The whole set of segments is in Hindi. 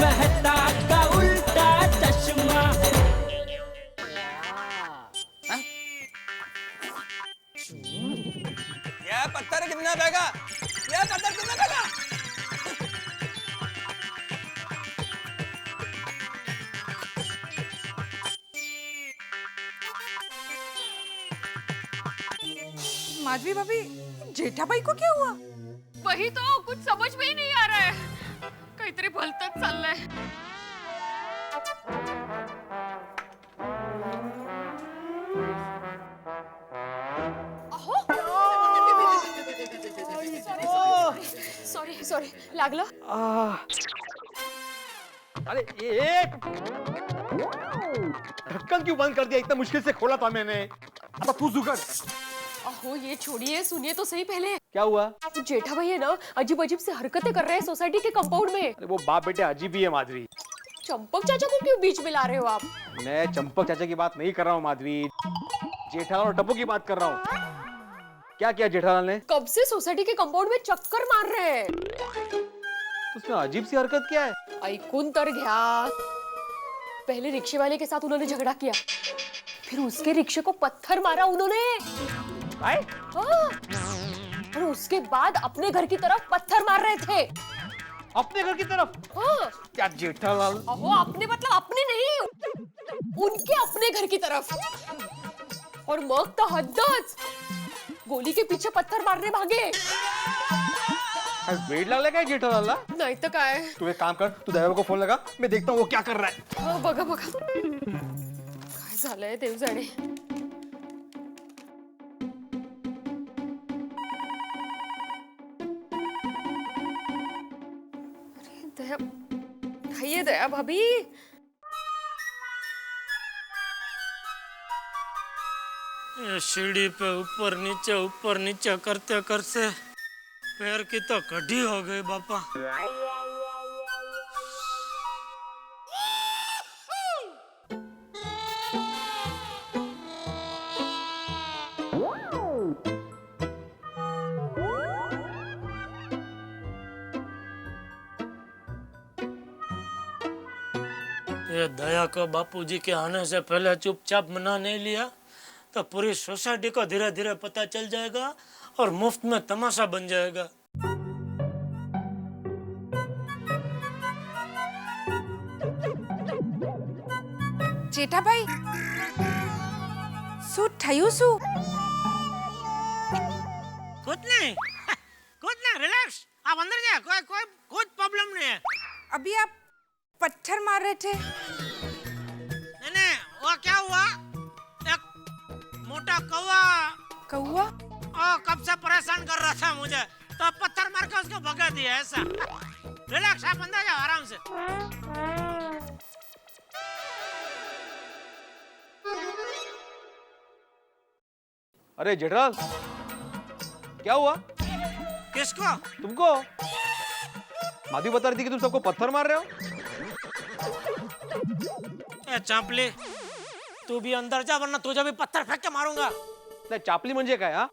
मेहता का उल्टा चश्मा। ये पत्थर कितना देगा? ये पत्थर कितना देगा? माधवी भाभी, जेठाबाई को क्या हुआ? वही तो कुछ समझ में ही नहीं आ रहा है, काहीतरी भलतंच चाललंय। सॉरी सॉरी, लागलं? अरे ये ढक्कन क्यों बंद कर दिया? इतना मुश्किल से खोला था मैंने। अब तू जुगाड़। अहो ये छोड़िए, सुनिए तो सही पहले। क्या हुआ? जेठा भाई है ना, अजीब अजीब से हरकतें कर रहे हैं सोसाइटी के कंपाउंड में। अरे वो बाप बेटे अजीब ही है माधवी। चंपक चाचा को क्यों बीच में ला रहे हो आप? मैं चंपक चाचा की बात नहीं कर रहा हूँ माधवी, जेठालाल और टप्पू की बात कर रहा हूँ। क्या किया जेठालाल ने? कब से सोसाइटी के कंपाउंड में चक्कर मार रहे हैं। उसमें अजीब सी हरकत क्या है? ऐकून तर घ्या। पहले रिक्शे वाले के साथ उन्होंने झगड़ा किया, फिर उसके रिक्शे को पत्थर मारा उन्होंने। आए? हाँ। और उसके बाद अपने घर की तरफ पत्थर मार रहे थे। अपने घर की तरफ? हाँ। क्या जेठालाल? अहो अपने मतलब अपने नहीं, उनके अपने घर की तरफ। और मग तो हद्दच, गोली के पीछे पत्थर मारने भागे। वेट लागला काय जेठालालला? नहीं तो काय? तू एक काम कर, तू ड्राइवर को फोन लगा, मैं देखता हूँ वो क्या कर रहा है। हाँ, बघा बघा काय झालंय देव जाणे। अरे दया, खाइए दया भाभी। सीढ़ी पे ऊपर नीचे करते करते पैर की तो कड़ी हो गई बापा। ये दया को बापूजी के आने से पहले चुपचाप मना नहीं लिया तो पूरी सोसाइटी को धीरे धीरे पता चल जाएगा और मुफ्त में तमाशा बन जाएगा। जेठाबाई, શું થયું શું? कुछ नहीं रिलैक्स, आप अंदर जाए, कोई कुछ प्रॉब्लम नहीं है। अभी आप पत्थर मार रहे थे। नहीं वो क्या हुआ, एक मोटा कौवा कौवा? कब से परेशान कर रहा था मुझे, तो पत्थर मार के उसको भगा दिया ऐसा। रिलैक्स, आप अंदर जाओ आराम से। अरे जेठालाल, क्या हुआ? किसको? तुमको। माधवी बता रही थी कि तुम सबको पत्थर मार रहे हो। ए चापली, तू भी अंदर जा वरना तुझे भी पत्थर फेंक के मारूंगा। नाही, चापली म्हणजे काय? हा?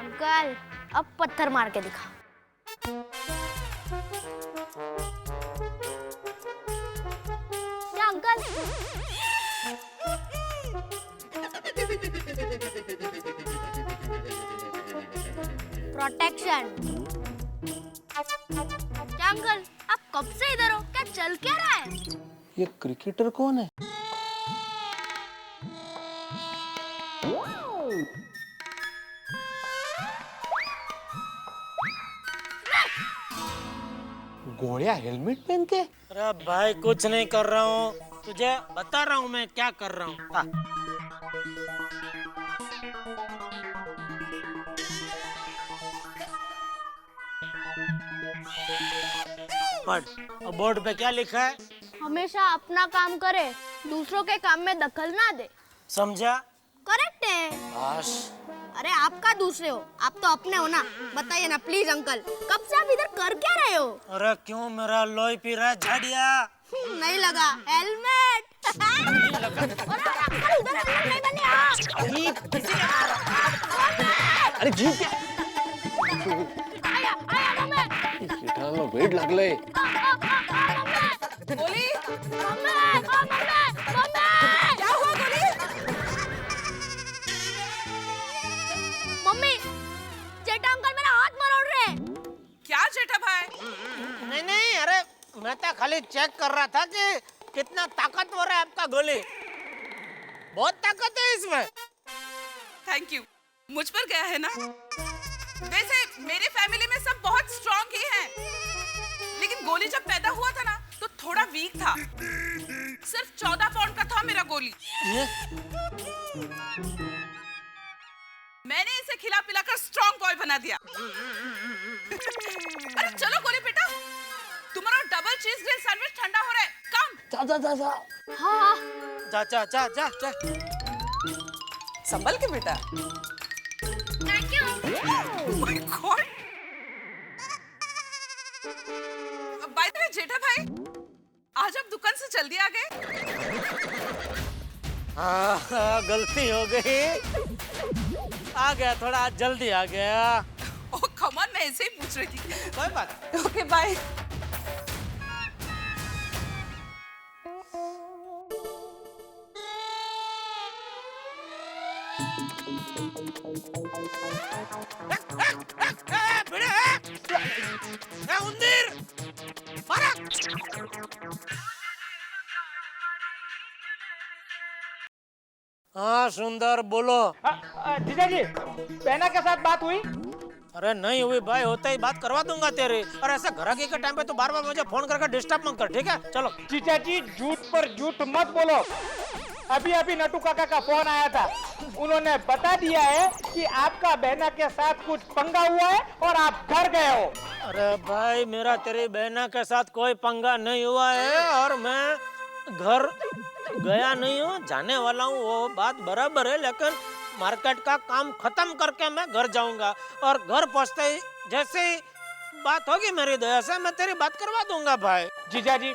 अंकल, अब पत्थर मार के दिखा। क्या अंकल? प्रोटेक्शन। क्या अंकल, आप कब से इधर हो? क्या चल क्या रहा है? ये क्रिकेटर कौन है? गोलियां हेलमेट पहन के? अरे भाई कुछ नहीं कर रहा हूँ, तुझे बता रहा हूँ मैं क्या कर रहा हूँ। पढ़। और बोर्ड पे क्या लिखा है? हमेशा अपना काम करे, दूसरों के काम में दखल ना दे। समझा? करेक्ट है। बस। अरे आप का दूसरे हो, आप तो अपने हो ना। बताइए ना प्लीज अंकल, कब से आप इधर कर क्या रहे हो? अरे क्यों मेरा लोई पी रहा है झाड़िया? नहीं लगा हेलमेट। अंकल उधर हेलमेट नहीं बने। अरे जीव क्या? आया आया मम्मी। जेठालाल वेट लागलंय. गोली मम्मी मम्मी क्या हुआ गोली? मम्मी जेठा अंकल मेरा हाथ मरोड़ रहे हैं। क्या जेठा भाई? नहीं, अरे मैं तो खाली चेक कर रहा था कि कितना ताकतवर है आपका गोली। बहुत ताकत है इसमें। थैंक यू, मुझ पर गया है ना। वैसे मेरे फैमिली में सब बहुत स्ट्रांग ही हैं, लेकिन गोली जब पैदा हुआ था ना तो थोड़ा वीक था। सिर्फ 14 पाउंड का था मेरा गोली। मैंने इसे खिला पिलाकर स्ट्रांग बॉय बना दिया। अरे चलो गोली बेटा, तुम्हारा डबल चीज ग्रिल सैंडविच ठंडा हो रहा है। कम जा। संभल के बेटा। Thank you. My God. By the way Jetha भाई, आज आप दुकान से जल्दी आ गए। गलती हो गई। आ गया, थोड़ा जल्दी आ गया। ओह कम ऑन, मैं ऐसे ही पूछ रही थी। कोई बात। Okay bye. हाँ सुंदर बोलो। जीजा जी, बहना के साथ बात हुई? अरे नहीं हुई भाई, होते ही बात करवा दूंगा तेरी। और ऐसे घराकी के टाइम पे तो बार बार मुझे फोन करके डिस्टर्ब मत कर, ठीक है? चलो। जीजा जी झूठ पर झूठ मत बोलो। अभी नटू काका का फोन आया था, उन्होंने बता दिया है कि आपका बहना के साथ कुछ पंगा हुआ है और आप घर गए हो। अरे भाई मेरा तेरी बहना के साथ कोई पंगा नहीं हुआ है और मैं घर गया नहीं हूँ, जाने वाला हूँ, वो बात बराबर है। लेकिन मार्केट का काम खत्म करके मैं घर जाऊंगा और घर पहुँचते ही जैसे ही बात होगी मेरी दया से मैं तेरी बात करवा दूंगा भाई। जीजा जी,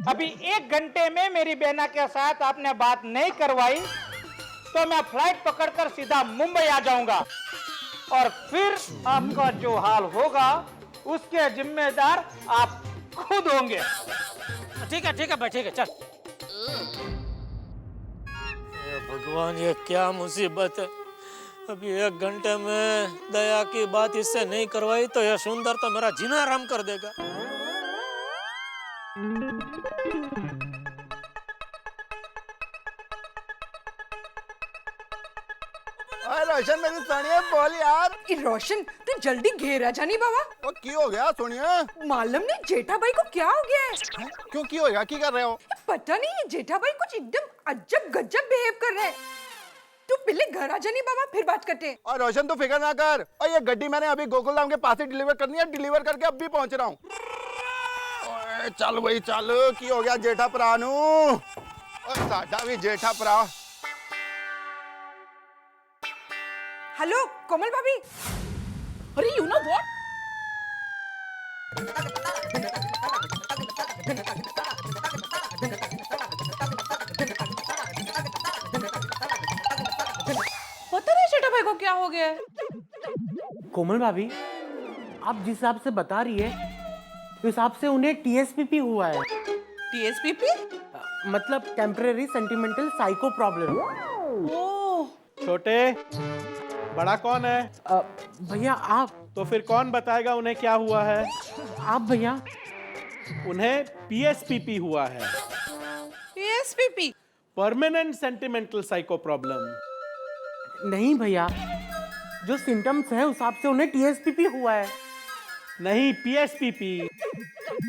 अभी 1 घंटे में मेरी बहना के साथ आपने बात नहीं करवाई तो मैं फ्लाइट पकड़कर सीधा मुंबई आ जाऊंगा और फिर आपका जो हाल होगा उसके जिम्मेदार आप खुद होंगे। ठीक है भाई, ठीक है, चल। भगवान ये क्या मुसीबत है। अभी 1 घंटे में दया की बात इससे नहीं करवाई तो यह सुंदर तो मेरा जीना आराम कर देगा। रोशन मेरी सोनिया बोल यार। रोशन तू जल्दी घेरा जानी बाबा। वो की हो गया सोनिया? मालूम नहीं जेठा भाई को क्या हो गया है। क्यों की हो गया? की कर रहे हो? पता नहीं, ये जेठा भाई कुछ एकदम अजब गजब बिहेव कर रहे हैं। तू पहले घर आ जानी बाबा, फिर बात करते हैं। और रोशन तू फिक्र ना कर, और ये गड्डी मैंने अभी गोकुल धाम के पास ही डिलीवर करनी है, डिलीवर करके अब भी पहुंच रहा हूँ। चल वही चल, की हो गया जेठा भरा नू? और साडा भी जेठा भरा। हेलो कोमल भाभी। अरे यू नो व्हाट, पता नहीं जेठा भाई को क्या हो गया है। कोमल भाभी, आप जिस हिसाब से बता रही है उस हिसाब से उन्हें टीएसपीपी हुआ है। टीएसपीपी मतलब टेम्परेरी सेंटिमेंटल साइको प्रॉब्लम। ओह, छोटे, बड़ा कौन है? भैया आप। तो फिर कौन बताएगा उन्हें क्या हुआ है? आप भैया। उन्हें पीएसपीपी हुआ है, पीएसपीपी परमानेंट सेंटिमेंटल साइको प्रॉब्लम। नहीं भैया, जो सिम्टम्स है उस हिसाब से उन्हें टीएसपीपी हुआ है। नहीं, पीएसपीपी।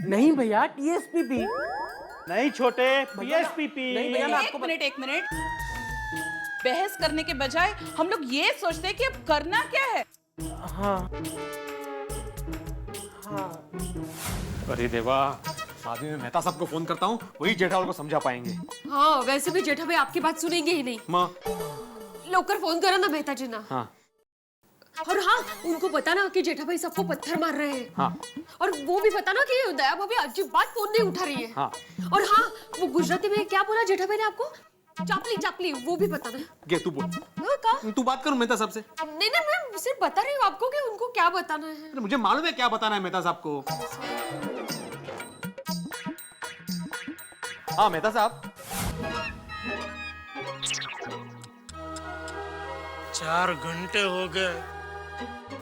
नहीं भैया, टीएसपीपी। नहीं छोटे, पीएसपीपी। नहीं भैया, मैं आपको एक मिनट बहस करने के बजाय हम लोग ये सोचते हैं कि अब करना क्या है। हाँ हाँ अरे देवा, बाद में मेहता साहब को फोन करता हूँ, वही जेठालाल को समझा पाएंगे। हाँ वैसे भी जेठा भाई आपकी बात सुनेंगे ही नहीं। माँ। लवकर फोन करा ना मेहता जी ना। हाँ। और हाँ उनको बताना कि जेठा भाई सबको पत्थर मार रहे हैं। हाँ। और वो भी बताना कि दया भाभी अजीब बात फोन नहीं उठा रही है। हाँ। और हाँ वो गुजराती में क्या बोला जेठा भाई ने आपको? चापली चापली, वो भी बताना। गे तू बोल। हाँ का? तू बात करो मेहता साहब से। नहीं नहीं मैं सिर्फ बता रही हूँ आपको कि उनको क्या बताना है। अरे मुझे मालूम है क्या बताना है मेहता साहब को। हाँ मेहता साहब। 4 घंटे हो गए,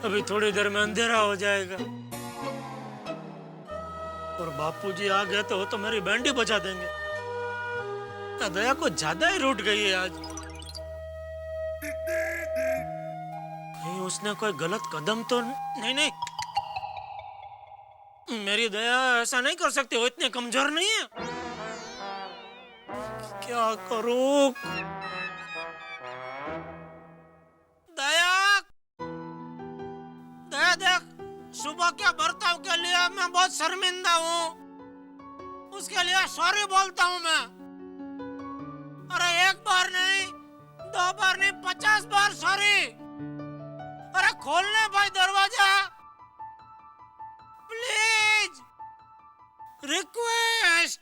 अभी थोड़ी देर में अंधेरा हो जाएगा और बापूजी आ गए तो वो तो मेरी बैंडी बजा देंगे। दया को ज्यादा ही रूठ गई है आज। नहीं उसने कोई गलत कदम तो नहीं। मेरी दया ऐसा नहीं कर सकती, वो इतने कमजोर नहीं है। क्या करूं? दया देख, सुबह के बर्ताव के लिए मैं बहुत शर्मिंदा हूँ, उसके लिए सॉरी बोलता हूँ मैं। अरे 1 बार नहीं, 2 बार नहीं, 50 बार सॉरी। अरे खोलने भाई दरवाजा, प्लीज, रिक्वेस्ट।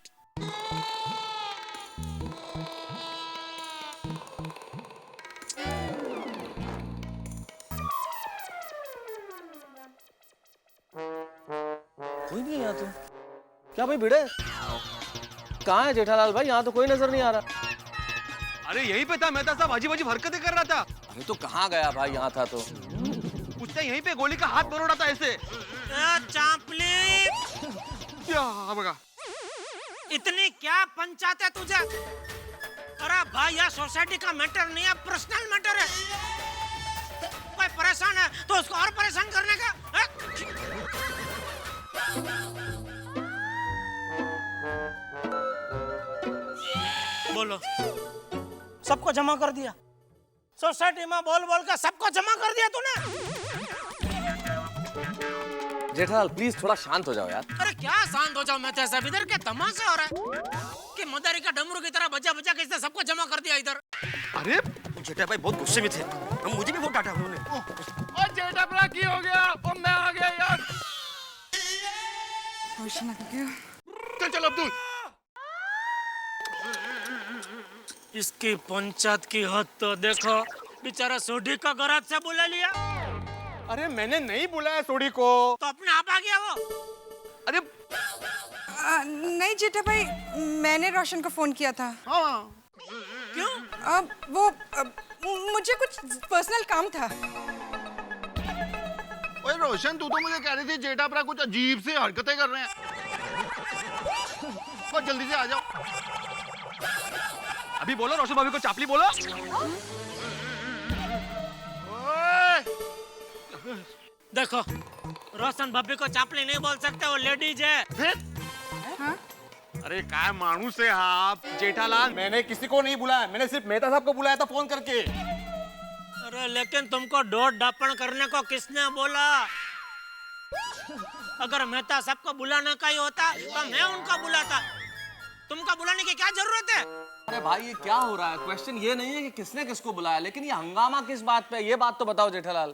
कोई नहीं है यहाँ तो। क्या भाई भिड़े? कहाँ है जेठालाल भाई? यहाँ तो कोई नजर नहीं आ रहा। अरे यहीं पे था मेहता साहब, अजीब अजीब हरकतें कर रहा था। अरे तो कहाँ गया भाई? यहाँ था तो। उसने यहीं पे गोली का हाथ मरोड़ा था ऐसे। चापली, क्या बगा? इतनी क्या पंचायत है तुझे? अरे भाई यह सोसाइटी का मैटर नहीं है, पर्सनल मैटर है। कोई परेशान है तो उसको और परेशान करने का है? बोलो, सबको जमा कर दिया सोसाइटी में? बोल बोल कर सबको जमा कर दिया तूने? जेठालाल प्लीज थोड़ा शांत हो जाओ यार। अरे क्या शांत हो जाओ? मैं तो ऐसा इधर के तमाशा हो रहा है कि मदारी का डमरू की तरह बजा बजा के इसने सबको जमा कर दिया इधर। अरे जेठा भाई बहुत गुस्से में थे, मुझे भी बहुत डांटा उन्होंने। ओ जेठा भरा की हो गया? ओ मैं आ गया यार। चल चल अब्दुल। इसकी पंचायत की हद तो देखो, बेचारा सोडी का गराज से बुला लिया। अरे मैंने नहीं बुलाया सोडी को। तो अपने आप आ गया वो। अरे नहीं जेठा भाई, मैंने रोशन को फोन किया था। हाँ। क्यों? मुझे कुछ पर्सनल काम था। ओए रोशन, तू तो मुझे कह रही थी जेठा भरा कुछ अजीब सी हरकतें कर रहे हैं। और जल्दी से आ जाओ। अभी बोलो रोशन भाभी को चापली बोलो। देखो, रोशन भाभी को चापली नहीं बोल सकते, वो लेडीज है। फिर? हाँ? अरे क्या मानूस है आप जेठालाल? मैंने किसी को नहीं बुलाया, मैंने सिर्फ मेहता साहब को बुलाया था फोन करके। अरे लेकिन तुमको डोर डापण करने को किसने बोला? अगर मेहता सबको बुलाने का ही होता तो मैं उनको बुलाता। तुमको बुलाने की क्या जरूरत है? अरे भाई ये क्या हो रहा है? क्वेश्चन ये नहीं है कि किसने किसको बुलाया, लेकिन ये हंगामा किस बात पे? ये बात तो बताओ जेठालाल।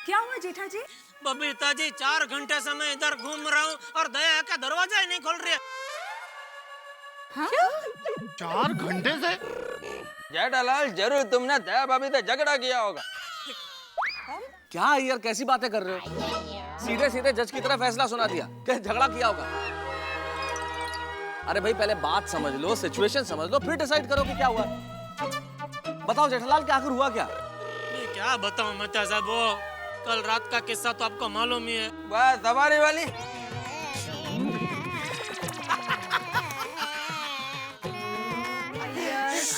क्या हुआ जेठा जी? बबीता जी 4 घंटे से मैं इधर घूम रहा हूँ और दया का दरवाजा ही नहीं खोल रही है। हाँ? 4 घंटे से? जेठालाल जरूर तुमने दया भाभी से झगड़ा किया होगा। क्या यार कैसी बातें कर रहे हो? सीधे सीधे जज की तरह फैसला सुना दिया कि झगड़ा किया होगा। अरे भाई पहले बात समझ लो, सिचुएशन समझ लो, फिर डिसाइड करो कि क्या हुआ। बताओ जेठालाल क्या आखिर हुआ क्या? मैं क्या बताऊं मेहता साहब, वो कल रात का किस्सा तो आपको मालूम ही है। बस सवारी वाली।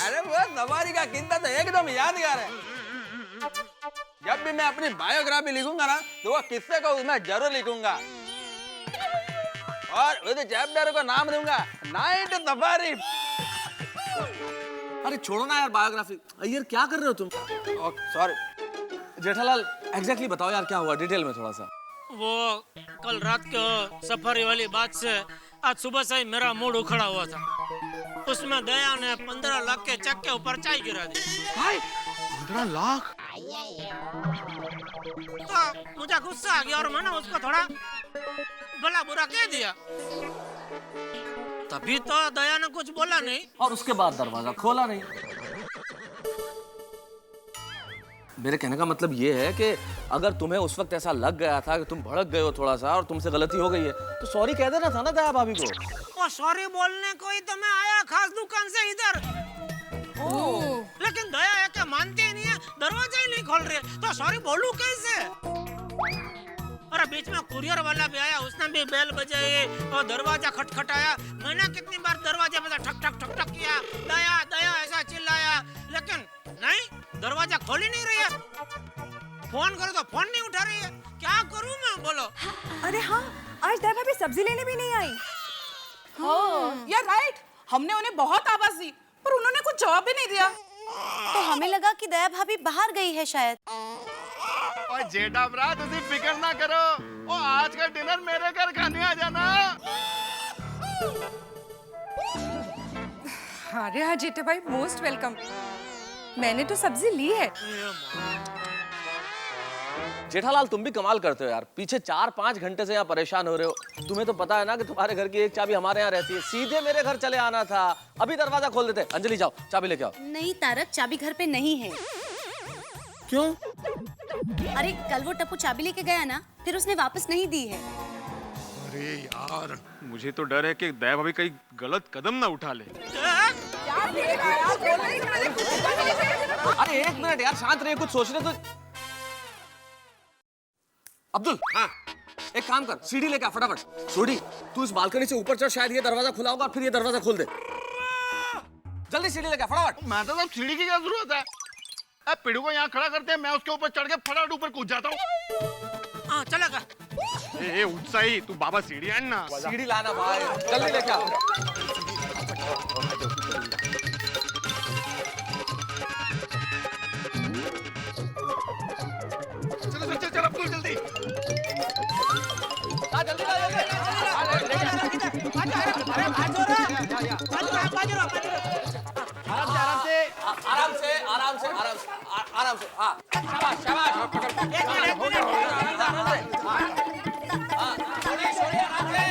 अरे वो सवारी का किस्सा तो एकदम यादगार है। जब भी मैं अपनी बायोग्राफी लिखूंगा ना तो वो किस्से को उसमें जरूर लिखूंगा और उस चैप्टर को नाम दूंगा नाइट सफारी। अरे छोड़ो ना यार बायोग्राफी। यार क्या कर रहे हो तुम? सॉरी जेठालाल एग्जैक्टली बताओ यार क्या हुआ डिटेल में थोड़ा सा। वो कल रात के सफारी वाली बात से आज सुबह से ही मेरा मूड उखड़ा हुआ था। उसमें दया ने 15 लाख के चेक के ऊपर चाय गिरा दी। 15 लाख? तो मुझे गुस्सा आ गया और मैंने उसको थोड़ा भला बुरा कह दिया। तभी तो दया ने कुछ बोला नहीं और उसके बाद दरवाजा खोला नहीं। मेरे कहने का मतलब ये है कि अगर तुम्हें उस वक्त ऐसा लग गया था कि तुम भड़क गए हो थोड़ा सा और तुमसे गलती हो गई है तो सॉरी कह देना था ना दया भाभी को। और सॉरी बोलने को ही तो मैं आया खास दुकान से इधर। लेकिन दया है कि मानते ही नहीं है, दरवाजा ही नहीं खोल रहे, तो सॉरी बोलूं कैसे? और बीच में कुरियर वाला भी आया, उसने भी बेल बजाई और दरवाजा खटखटाया। मैंने कितनी बार दरवाजे पे ठक ठक ठक ठक किया, दया दया ऐसा चिल्लाया, लेकिन नहीं, दरवाजा खोल ही नहीं रही है। फोन करो तो फोन नहीं उठा रही है। क्या करूं मैं, बोलो? अरे हाँ, आज दया भाभी सब्जी लेने भी नहीं आई। यार राइट, हमने उन्हें बहुत आवाज दी पर उन्होंने कुछ जवाब भी नहीं दिया। तो हमें लगा कि दया भाभी बाहर गई है शायद। और जेठा भरा तुसी फिक्र ना करो, ओ आज का डिनर मेरे घर खाने आ जाना। अरे हाँ जेठा भाई, मोस्ट वेलकम। मैंने तो सब्जी ली है। जेठालाल तुम भी कमाल करते हो यार, पीछे 4-5 घंटे से यहाँ परेशान हो रहे हो। तुम्हें तो पता है ना कि तुम्हारे घर की एक चाबी हमारे यहाँ रहती है, सीधे मेरे घर चले आना था, अभी दरवाजा खोल देते। अंजलि जाओ चाबी लेके आओ। नहीं तारक, चाबी घर पे नहीं है। क्यों? अरे कल वो टप्पू चाबी लेके गया ना, फिर उसने वापस नहीं दी है। अरे यार, मुझे तो डर है कि दया भाभी कहीं गलत कदम ना उठा ले। अरे एक मिनट यार, शांत रहिए, कुछ सोचने तो। अब्दुल, हाँ, एक काम कर, सीढ़ी लेके आ फटाफट। छोड़ी, तू इस बालकनी से ऊपर चढ़, शायद ये दरवाजा खुला होगा, फिर ये दरवाजा खोल दे। जल्दी सीढ़ी लेके आ फटाफट। मैं तो सब सीढ़ी की क्या जरूरत है? अब पिड़ू को यहाँ खड़ा करते हैं, मैं उसके ऊपर चढ़ के फटाफट ऊपर कूद जाता हूँ। हाँ चलेगा। ए उत्साही, तू बाबा सीढ़ी आन ना। सीढ़ी लाना भाई, जल्दी लेके आ। चलो चल चल अब्दुल जल्दी। जल्दी ला, जल्दी। आराम से आराम से आराम से आराम से आराम से। हाँ शाबाश शाबाश। एक मिनट आराम से। छोड़ी आराम से।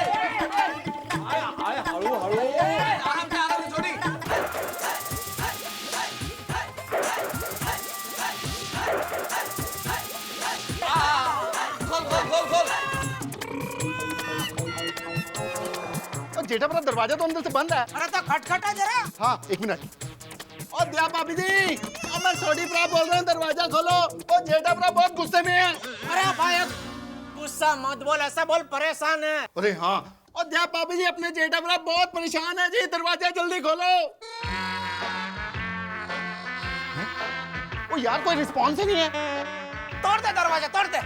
आराम से छोड़ी। खोल खोल खोल खोल। जेठा भरा दरवाजा तो अंदर से बंद है। अरे तो खटखटा जरा। हाँ एक मिनट। और दया भाभी जी, अब मैं सोडी भरा बोल रहा हूँ, दरवाजा खोलो। और जेठा भरा बहुत गुस्से में है। अरे भाई गुस्सा मत बोल, ऐसा बोल, परेशान है। अरे हाँ, और दया भाभी जी अपने जेठा भरा बहुत परेशान है जी, दरवाजा जल्दी खोलो। ओ यार कोई रिस्पॉन्स ही नहीं है। तोड़ दे दरवाजा, तोड़ दे।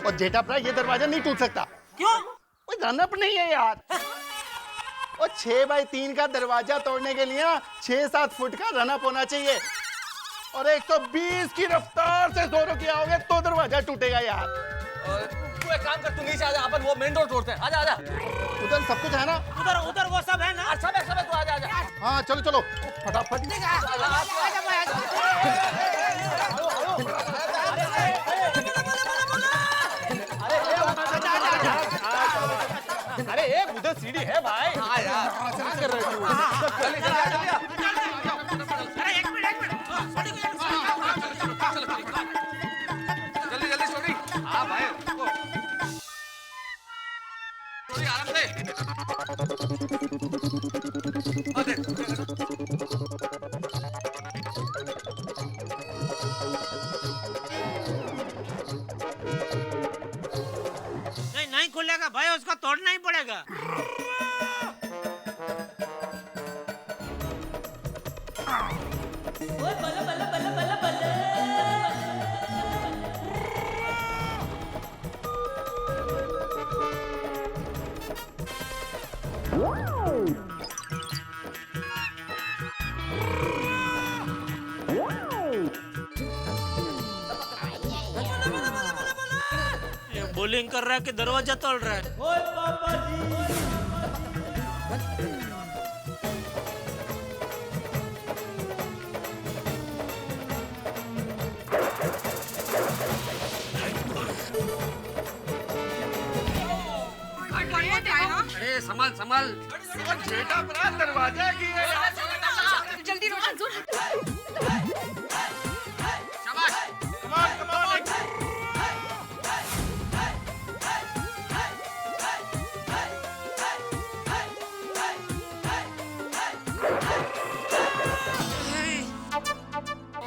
और जेठा भरा ये दरवाजा नहीं टूट सकता। क्यों? कोई रनअप नहीं है यार। और 6x3 का दरवाजा तोड़ने के लिए 6-7 फुट का रनअप होना चाहिए। और 120 की रफ्तार से जोरों की आओगे तो दरवाजा टूटेगा यार। तू एक काम कर, तू नीचे आ जा, अपन वो मेन डोर तोड़ते हैं। आजा आजा। उधर सब कुछ है ना? उधर वो सब है ना? सब है, तू आजा आजा। हाँ चलो चलो फटाफट। अरे एक उधर सीढ़ी है भाई। हाँ यार, कर रहे हो। अरे एक मिनट जल्दी जल्दी छोड़ी। हाँ भाई, छोड़ी आराम से। नहीं खुलेगा भाई, उसको तोड़ना ही पड़ेगा। बॉलिंग कर रहा है कि दरवाजा तोड़ रहा है? ओए पापा जी अरे संभाल संभाल। जेठा प्राण दरवाजा की है यार। जल्दी रोशन शाबाश। कमान कमान।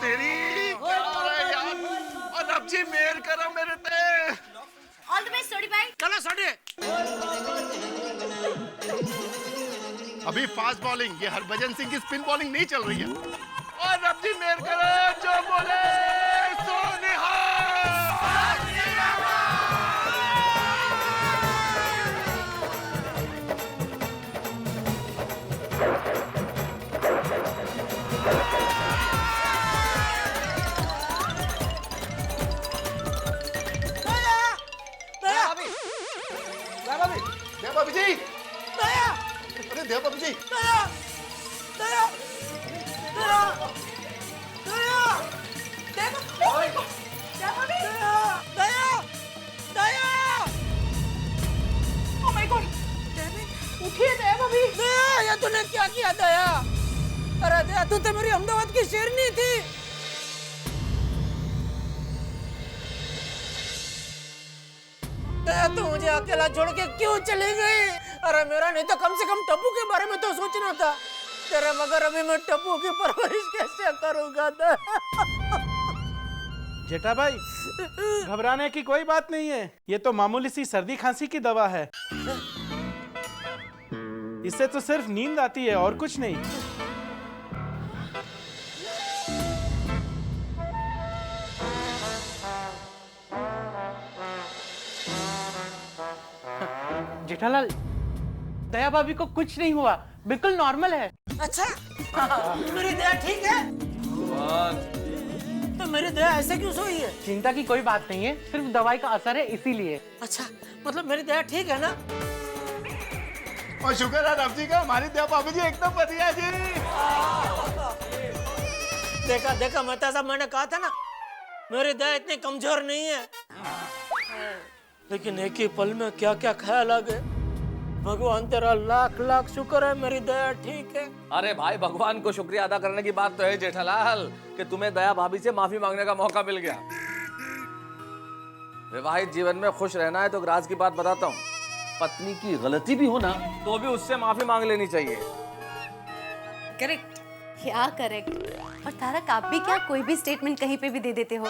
तेरी अरे यार और अब जी मेल करो मेरे पे। ऑल द बेस्ट सोडी भाई। चलो सोडी। अभी फास्ट बॉलिंग, ये हरभजन सिंह की स्पिन बॉलिंग नहीं चल रही है। और अब जी मेल करो, जो बोले सो निहाल। दया भाभी जी। अरे दया भाभी जी। उठिए दया भाभी। दया, ये तूने क्या किया दया? अरे दया, तू तो मेरी अहमदाबाद की शेरनी थी। दया, तू मुझे अकेला छोड़ के क्यों चली गई? अरे मेरा नहीं तो कम से कम टप्पू के बारे में तो सोचना था। तेरे मगर अभी मैं टप्पू की परवरिश कैसे करूंगा? जेठा भाई, घबराने की कोई बात नहीं है। ये तो मामूली सी सर्दी खांसी की दवा है। इससे तो सिर्फ नींद आती है और कुछ नहीं। जेठालाल, दया भाभी को कुछ नहीं हुआ, बिल्कुल नॉर्मल है। अच्छा, मेरी दया ठीक है? तो मेरी दया ऐसे क्यों सोई है? चिंता की कोई बात नहीं है, सिर्फ दवाई का असर है इसीलिए। अच्छा, मतलब मेरी दया ठीक है ना? और शुक्र है रब जी का, हमारी दया भाभी जी एकदम बढ़िया जी। देखा देखा मेहता साहब, मैंने कहा था ना मेरी दया इतनी कमजोर नहीं है। लेकिन एक ही पल में क्या क्या ख्याल आ गए। भगवान तेरा लाख लाख शुक्र है, मेरी दया ठीक है। अरे भाई, भगवान को शुक्रिया अदा करने की बात तो है जेठालाल कि तुम्हें दया भाभी से माफी मांगने का मौका मिल गया। विवाहित जीवन में खुश रहना है तो एक राज की बात बताता हूँ, पत्नी की गलती भी हो ना तो भी उससे माफी मांग लेनी चाहिए। करेक्ट। क्या करेक्ट? और तारक, आप भी क्या कोई भी स्टेटमेंट कहीं पे भी दे देते हो?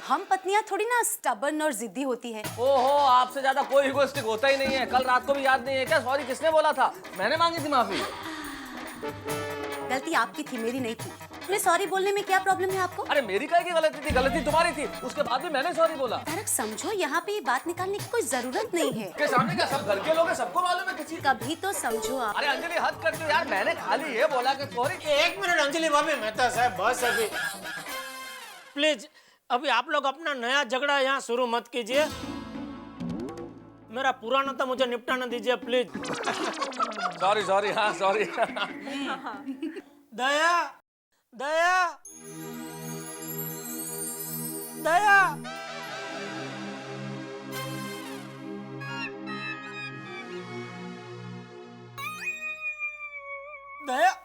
हम पत्नियां थोड़ी ना स्टबर्न और जिद्दी होती है। ओहो, आपसे ज्यादा कोई इगोइस्टिक होता ही नहीं है। कल रात को भी याद नहीं है क्या? सॉरी किसने बोला था? मैंने मांगी थी माफी। गलती आपकी थी, मेरी नहीं थी। मैं सॉरी बोलने में क्या प्रॉब्लम है आपको? अरे मेरी क्या की गलती थी? गलती तुम्हारी थी, उसके बाद भी मैंने सॉरी बोला। तारक समझो, यहाँ पे ये बात निकालने की कोई जरूरत नहीं है। के सामने क्या सब घर के लोग हैं, सबको मालूम है किसी? कभी तो समझो आप। अरे अंजलि, हद करती हो यार, मैंने खाली ये बोला कि सॉरी। एक मिनट अंजलि भाभी, मेहता साहब बस अभी प्लीज, अभी आप लोग अपना नया झगड़ा यहाँ शुरू मत कीजिए। मेरा पुराना तो मुझे निपटाना दीजिए प्लीज। सॉरी सॉरी, हाँ सॉरी। दया दया दया, दया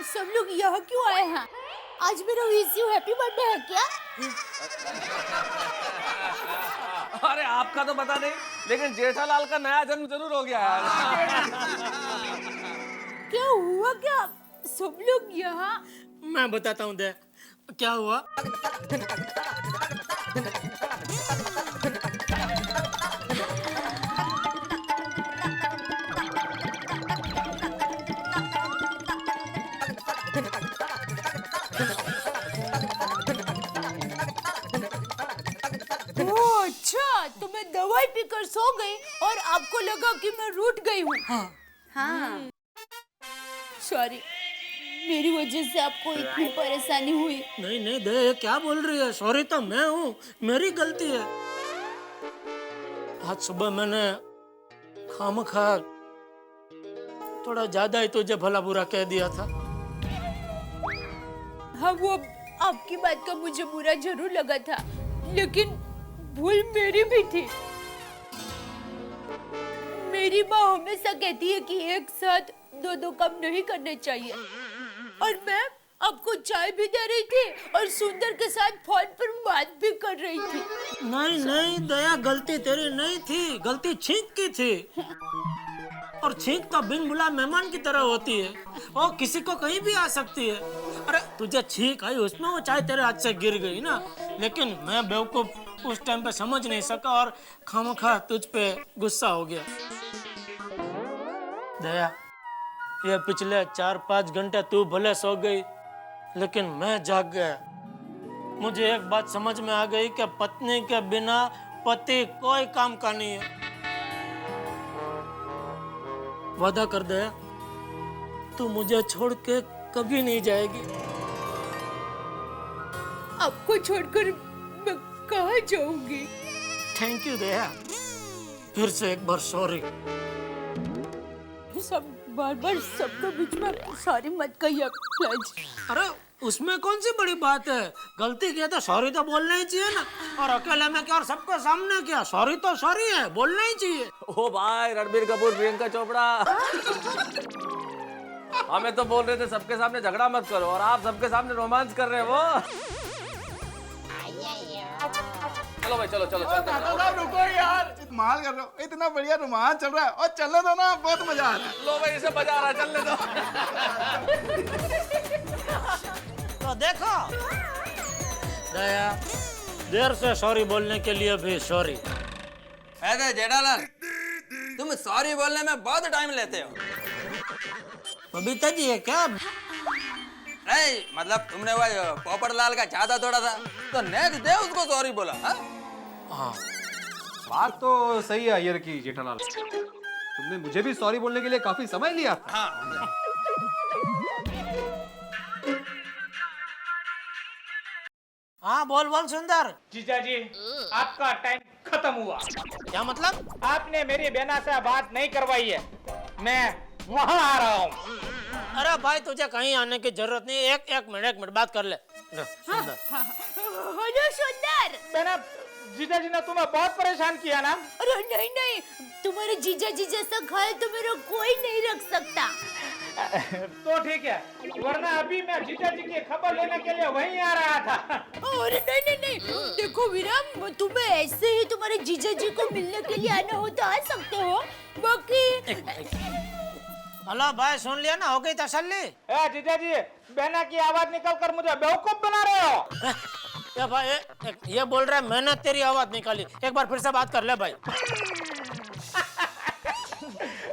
सब लोग यहाँ क्यों आए हैं? आज मेरा विश यू हैप्पी बर्थडे है क्या? अरे आपका तो पता नहीं, लेकिन जेठालाल का नया जन्म जरूर हो गया यार। क्या हुआ क्या? सब लोग यहाँ? मैं बताता हूँ दे क्या हुआ। अच्छा, तो मैं दवाई पीकर सो गई और आपको लगा कि मैं रूठ गई हूँ। हाँ, हाँ। सॉरी, मेरी वजह से आपको इतनी परेशानी हुई। नहीं नहीं दया, ये क्या बोल रही है? सॉरी तो मैं हूँ, मेरी गलती है। आज सुबह मैंने खामखा थोड़ा ज्यादा ही तुझे भला बुरा कह दिया था। हाँ, वो आपकी बात का मुझे बुरा जरूर लगा था, लेकिन भूल मेरी भी थी। मेरी माँ हमेशा कहती है कि एक साथ दो काम नहीं करने चाहिए, और मैं आपको चाय भी दे रही थी और सुंदर के साथ फोन पर बात भी कर रही थी। नहीं नहीं दया, गलती तेरी नहीं थी, गलती छींक की थी। और छींक तो बिन बुलाए मेहमान की तरह होती है, वो किसी को कहीं भी आ सकती है। अरे तुझे छींक आई, उसमें वो चाय तेरे हाथ से गिर गई ना, लेकिन मैं बेवकूफ उस टाइम पे समझ नहीं सका और खामखा तुझ पे गुस्सा हो गया। दया, ये पिछले 4-5 घंटे तू भले सो गई, लेकिन मैं जाग गया। मुझे एक बात समझ में आ गई कि पत्नी के बिना पति कोई काम का नहीं है। वादा कर दे, तू मुझे छोड़ के कभी नहीं जाएगी। आपको छोड़कर मैं कहाँ जाऊंगी? थैंक यू दया, फिर से एक बार सॉरी। सब बार सबके बीच में सॉरी मत कहिए प्लीज। अरे उसमें कौन सी बड़ी बात है? गलती की है तो सॉरी तो बोलना ही चाहिए ना, और अकेले में क्या और सबके सामने क्या? सॉरी तो सॉरी है, बोलना ही चाहिए। ओ भाई, रणबीर कपूर, प्रियंका चोपड़ा, हमें तो बोल रहे थे सबके सामने झगड़ा मत करो, और आप सबके सामने रोमांस कर रहे हो। चलो भाई, चलो चलो चलो। काका साहब रुको यार, इस्तेमाल कर रहे हो, इतना बढ़िया रोमांच चल रहा है, और चलने दो ना, बहुत मजा आ रहा है। लो भाई, इसे बजा रहा है, चलने दो। तो देखो दया, देर से सॉरी बोलने के लिए भी सॉरी। ऐसे जेठालाल, तुम सॉरी बोलने में बहुत टाइम लेते हो। बबीता जी है क्या? नहीं, मतलब तुमने वो पोपटलाल का चाहता थोड़ा था, तो नेक्स्ट डे उसको सॉरी बोला। हाँ, बात तो सही है अय्यर की जेठालाल, तुमने मुझे भी सॉरी बोलने के लिए काफी समय लिया था। हाँ। हाँ बोल बोल सुंदर। जीजा जी, आपका टाइम खत्म हुआ। क्या मतलब? आपने मेरी बहना से बात नहीं करवाई है, मैं वहाँ आ रहा हूँ। अरे भाई, तुझे कहीं आने की जरूरत नहीं, एक मिनट बात कर ले। सुंदर, हेलो सुंदर। बहना, जीजा जी ने तुम्हें बहुत परेशान किया ना? अरे नहीं, तुम्हारे जीजा जी जैसा ख्याल तो मेरा कोई नहीं रख सकता। तो ठीक है, वरना अभी मैं जीजा जी की खबर लेने के लिए वहीं आ रहा था। अरे नहीं, देखो विराम, तुम्हें ऐसे ही तुम्हारे जीजा जी को मिलने के लिए आना हो तो आ सकते हो, बाकी। हेलो भाई, सुन लिया ना, हो गई तसल्ली? जीजा जी, बहना की आवाज निकल कर मुझे बेवकूफ बना रहे हो। या भाई, ये बोल रहा है मैंने तेरी आवाज निकाली, एक बार फिर से बात कर ले भाई।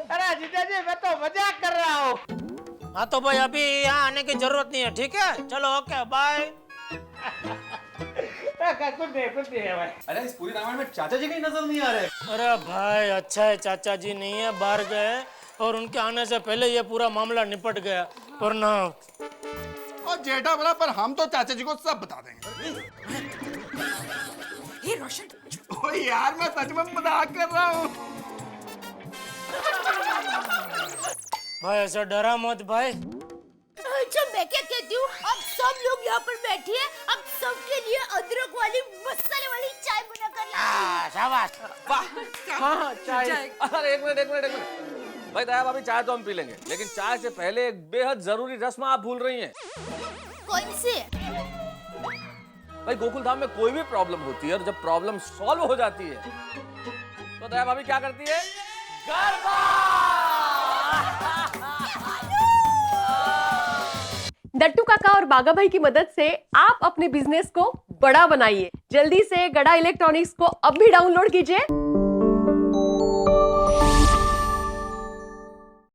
अरे जीजा जी, मैं तो मजाक कर रहा हूँ। हाँ तो भाई, अभी यहाँ आने की जरूरत नहीं है, ठीक है? चलो ओके बाय। कुछ नहीं है भाई। अरे इस पूरी रामायण में चाचा जी कहीं नजर नहीं आ रहे। अरे भाई अच्छा है चाचा जी नहीं है, बाहर गए, और उनके आने से पहले ये पूरा मामला निपट गया, वरना। और जेठा बड़ा, पर हम तो चाचा जी को सब बता देंगे। हे रोशन, ओ यार, मैं सच में मजाक कर रहा हूँ। भाई ऐसा डरा मत भाई। अच्छा, मैं क्या कहती हूँ, अब सब लोग यहाँ पर बैठिए, अब सबके लिए अदरक वाली मसाले वाली चाय बना कर ला। शाबाश। वाह। हाँ, चाय। अरे एक मिनट भाई, दया भाभी, चाय तो हम पी लेंगे, लेकिन चाय से पहले एक बेहद जरूरी रस्म आप भूल रही हैं। कौन सी? भाई, गोकुल धाम में कोई भी प्रॉब्लम होती है, और जब प्रॉब्लम सॉल्व हो जाती है तो दया भाभी क्या करती है? गरबा। दट्टू काका और बागा भाई की मदद से आप अपने बिजनेस को बड़ा बनाइए। जल्दी से गड़ा इलेक्ट्रॉनिक्स को अब भी डाउनलोड कीजिए।